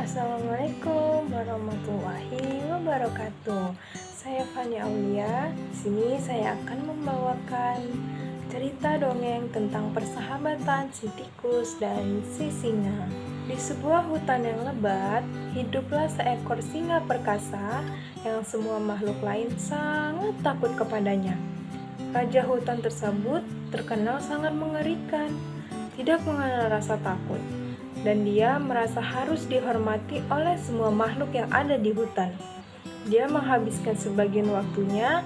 Assalamualaikum warahmatullahi wabarakatuh. Saya Fani Aulia. Di sini saya akan membawakan cerita dongeng tentang persahabatan si tikus dan si singa. Di sebuah hutan yang lebat, hiduplah seekor singa perkasa yang semua makhluk lain sangat takut kepadanya. Raja hutan tersebut terkenal sangat mengerikan, tidak mengenal rasa takut, dan dia merasa harus dihormati oleh semua makhluk yang ada di hutan. Dia menghabiskan sebagian waktunya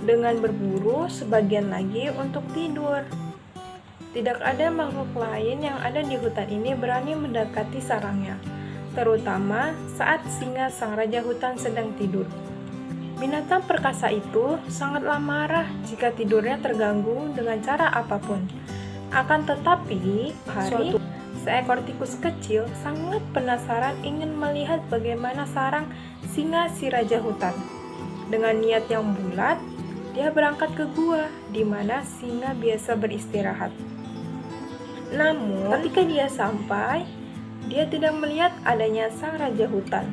dengan berburu, sebagian lagi untuk tidur. Tidak ada makhluk lain yang ada di hutan ini berani mendekati sarangnya, terutama saat singa sang raja hutan sedang tidur. Binatang perkasa itu sangatlah marah jika tidurnya terganggu dengan cara apapun. Akan tetapi, seekor tikus kecil sangat penasaran ingin melihat bagaimana sarang singa si raja hutan. Dengan niat yang bulat, dia berangkat ke gua di mana singa biasa beristirahat. Namun, ketika dia sampai, dia tidak melihat adanya sang raja hutan.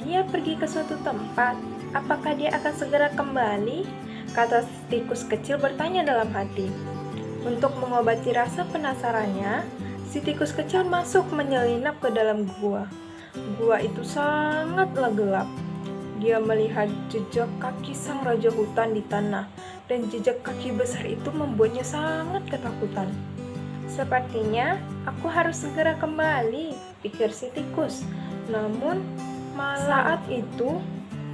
Dia pergi ke suatu tempat. Apakah dia akan segera kembali? Kata tikus kecil bertanya dalam hati. Untuk mengobati rasa penasarannya, si tikus kecil masuk menyelinap ke dalam gua. Gua itu sangatlah gelap. Dia melihat jejak kaki sang raja hutan di tanah, dan jejak kaki besar itu membuatnya sangat ketakutan. Sepertinya aku harus segera kembali, pikir si tikus. Namun, saat itu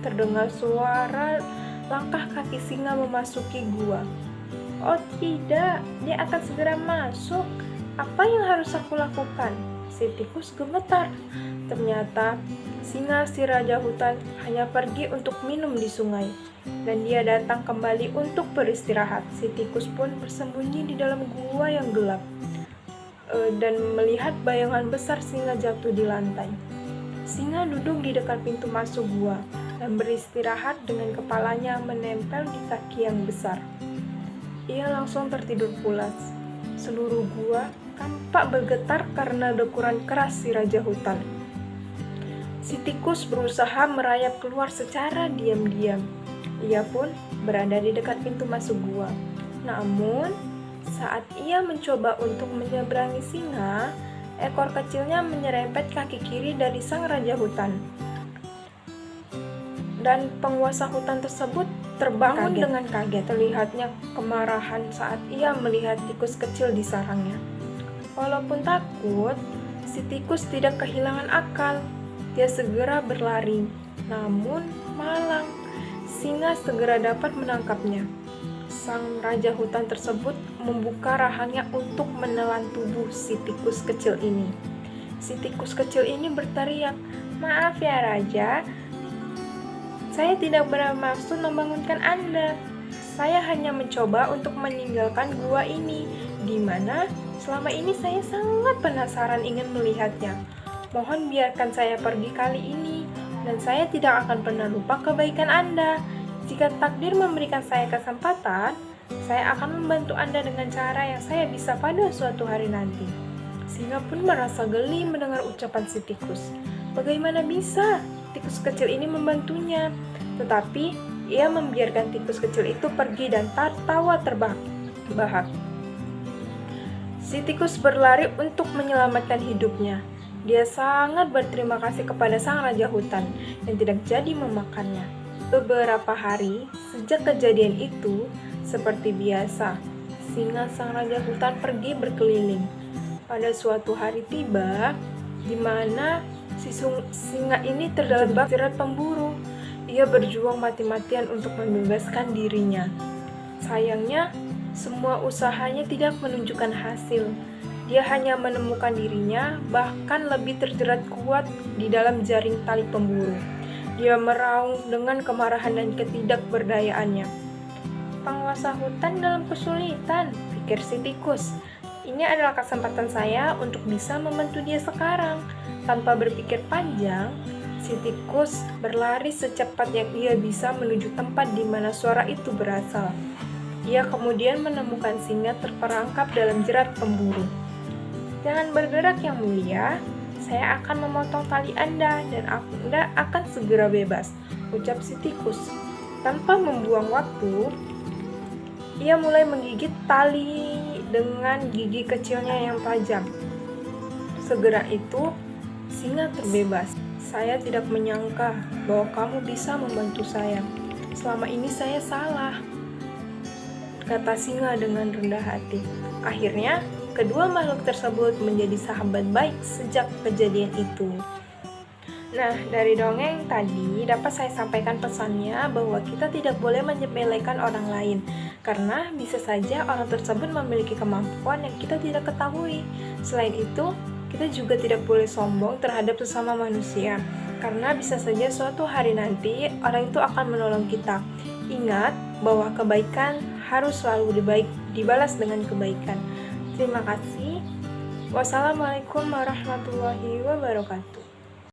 terdengar suara langkah kaki singa memasuki gua. Oh tidak, dia akan segera masuk. Apa yang harus aku lakukan? Si tikus gemetar. Ternyata singa si raja hutan hanya pergi untuk minum di sungai, dan dia datang kembali untuk beristirahat. Si tikus pun bersembunyi di dalam gua yang gelap dan melihat bayangan besar singa jatuh di lantai. Singa duduk di dekat pintu masuk gua dan beristirahat dengan kepalanya menempel di kaki yang besar. Ia langsung tertidur pulas. Seluruh gua tampak bergetar karena dekuran keras si raja hutan. Si tikus berusaha merayap keluar secara diam-diam. Ia pun berada di dekat pintu masuk gua. Namun, saat ia mencoba untuk menyeberangi singa, ekor kecilnya menyerempet kaki kiri dari sang raja hutan. Dan penguasa hutan tersebut terbangun dengan kaget. Terlihatnya kemarahan saat ia melihat tikus kecil di sarangnya. Walaupun takut, si tikus tidak kehilangan akal. Dia segera berlari. Namun malang, singa segera dapat menangkapnya. Sang raja hutan tersebut membuka rahangnya untuk menelan tubuh si tikus kecil ini. Si tikus kecil ini berteriak, "Maaf ya raja, saya tidak bermaksud membangunkan Anda. Saya hanya mencoba untuk meninggalkan gua ini, di mana selama ini saya sangat penasaran ingin melihatnya. Mohon biarkan saya pergi kali ini, dan saya tidak akan pernah lupa kebaikan Anda. Jika takdir memberikan saya kesempatan, saya akan membantu Anda dengan cara yang saya bisa pada suatu hari nanti." Singa pun merasa geli mendengar ucapan si tikus. Bagaimana bisa tikus kecil ini membantunya? Tetapi ia membiarkan tikus kecil itu pergi dan tertawa terbahak-bahak. Si tikus berlari untuk menyelamatkan hidupnya. Dia sangat berterima kasih kepada sang raja hutan yang tidak jadi memakannya. Beberapa hari sejak kejadian itu, seperti biasa, singa sang raja hutan pergi berkeliling. Pada suatu hari tiba, di mana si singa ini terjebak jerat pemburu. Ia berjuang mati-matian untuk membebaskan dirinya. Sayangnya, semua usahanya tidak menunjukkan hasil. Dia hanya menemukan dirinya bahkan lebih terjerat kuat di dalam jaring tali pemburu. Dia meraung dengan kemarahan dan ketidakberdayaannya. Penguasa hutan dalam kesulitan, pikir si tikus. Ini adalah kesempatan saya untuk bisa membantu dia sekarang. Tanpa berpikir panjang, si tikus berlari secepat yang ia bisa menuju tempat di mana suara itu berasal. Ia kemudian menemukan singa terperangkap dalam jerat pemburu. "Jangan bergerak yang mulia," saya akan memotong tali Anda dan Anda akan segera bebas, ucap si tikus. Tanpa membuang waktu, ia mulai menggigit tali dengan gigi kecilnya yang tajam. Segera itu, singa terbebas. Saya tidak menyangka bahwa kamu bisa membantu saya. Selama ini saya salah, kata singa dengan rendah hati. Akhirnya, kedua makhluk tersebut menjadi sahabat baik sejak kejadian itu. Nah, dari dongeng tadi dapat saya sampaikan pesannya bahwa kita tidak boleh menyepelekan orang lain, karena bisa saja orang tersebut memiliki kemampuan yang kita tidak ketahui. Selain itu, kita juga tidak boleh sombong terhadap sesama manusia, karena bisa saja suatu hari nanti orang itu akan menolong kita. Ingat bahwa kebaikan harus selalu dibalas dengan kebaikan. Terima kasih. Wassalamualaikum warahmatullahi wabarakatuh.